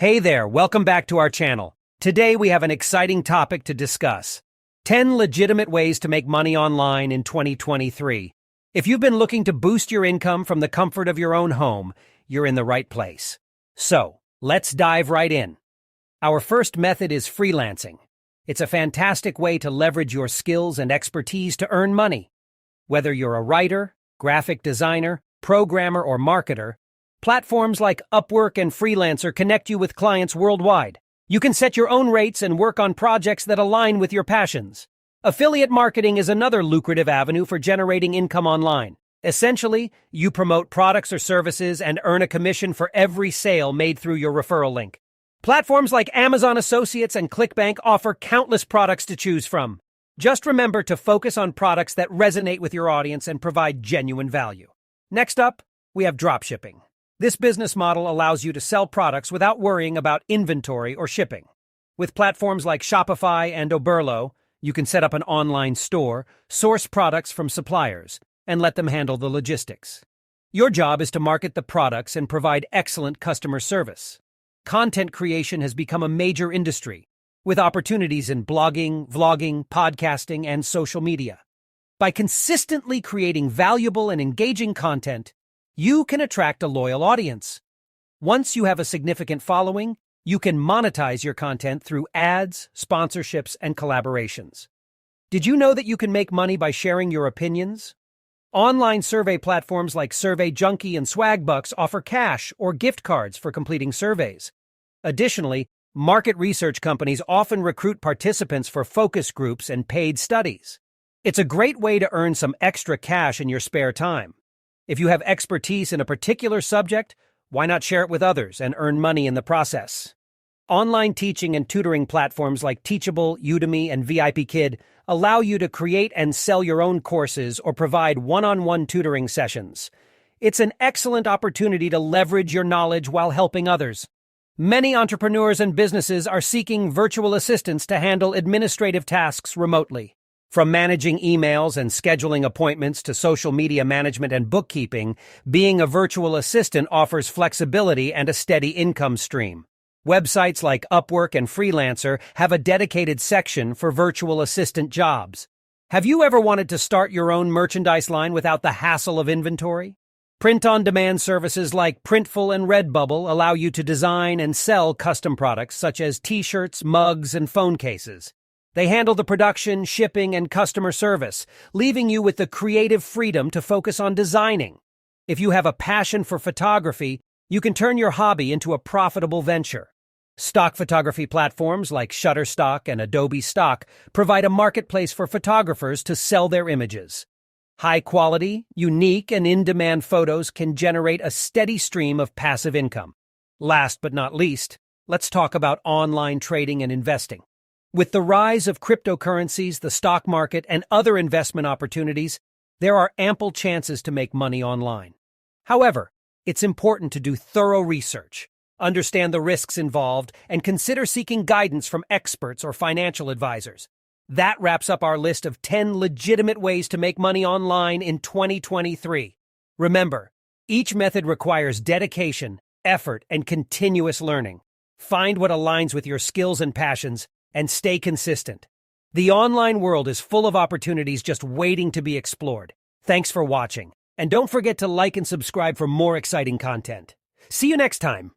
Hey there, welcome back to our channel. Today we have an exciting topic to discuss. 10 legitimate ways to make money online in 2023. If you've been looking to boost your income from the comfort of your own home, you're in the right place. So, let's dive right in. Our first method is freelancing. It's a fantastic way to leverage your skills and expertise to earn money. Whether you're a writer, graphic designer, programmer, or marketer, platforms like Upwork and Freelancer connect you with clients worldwide. You can set your own rates and work on projects that align with your passions. Affiliate marketing is another lucrative avenue for generating income online. Essentially, you promote products or services and earn a commission for every sale made through your referral link. Platforms like Amazon Associates and ClickBank offer countless products to choose from. Just remember to focus on products that resonate with your audience and provide genuine value. Next up, we have dropshipping. This business model allows you to sell products without worrying about inventory or shipping. With platforms like Shopify and Oberlo, you can set up an online store, source products from suppliers, and let them handle the logistics. Your job is to market the products and provide excellent customer service. Content creation has become a major industry, with opportunities in blogging, vlogging, podcasting, and social media. By consistently creating valuable and engaging content, you can attract a loyal audience. Once you have a significant following, you can monetize your content through ads, sponsorships, and collaborations. Did you know that you can make money by sharing your opinions? Online survey platforms like Survey Junkie and Swagbucks offer cash or gift cards for completing surveys. Additionally, market research companies often recruit participants for focus groups and paid studies. It's a great way to earn some extra cash in your spare time. If you have expertise in a particular subject, why not share it with others and earn money in the process? Online teaching and tutoring platforms like Teachable, Udemy, and VIPKid allow you to create and sell your own courses or provide one-on-one tutoring sessions. It's an excellent opportunity to leverage your knowledge while helping others. Many entrepreneurs and businesses are seeking virtual assistants to handle administrative tasks remotely. From managing emails and scheduling appointments to social media management and bookkeeping, being a virtual assistant offers flexibility and a steady income stream. Websites like Upwork and Freelancer have a dedicated section for virtual assistant jobs. Have you ever wanted to start your own merchandise line without the hassle of inventory? Print-on-demand services like Printful and Redbubble allow you to design and sell custom products such as t-shirts, mugs, and phone cases. They handle the production, shipping, and customer service, leaving you with the creative freedom to focus on designing. If you have a passion for photography, you can turn your hobby into a profitable venture. Stock photography platforms like Shutterstock and Adobe Stock provide a marketplace for photographers to sell their images. High-quality, unique, and in-demand photos can generate a steady stream of passive income. Last but not least, let's talk about online trading and investing. With the rise of cryptocurrencies, the stock market, and other investment opportunities, there are ample chances to make money online. However, it's important to do thorough research, understand the risks involved, and consider seeking guidance from experts or financial advisors. That wraps up our list of 10 legitimate ways to make money online in 2023. Remember, each method requires dedication, effort, and continuous learning. Find what aligns with your skills and passions, and stay consistent. The online world is full of opportunities just waiting to be explored. Thanks for watching, and don't forget to like and subscribe for more exciting content. See you next time.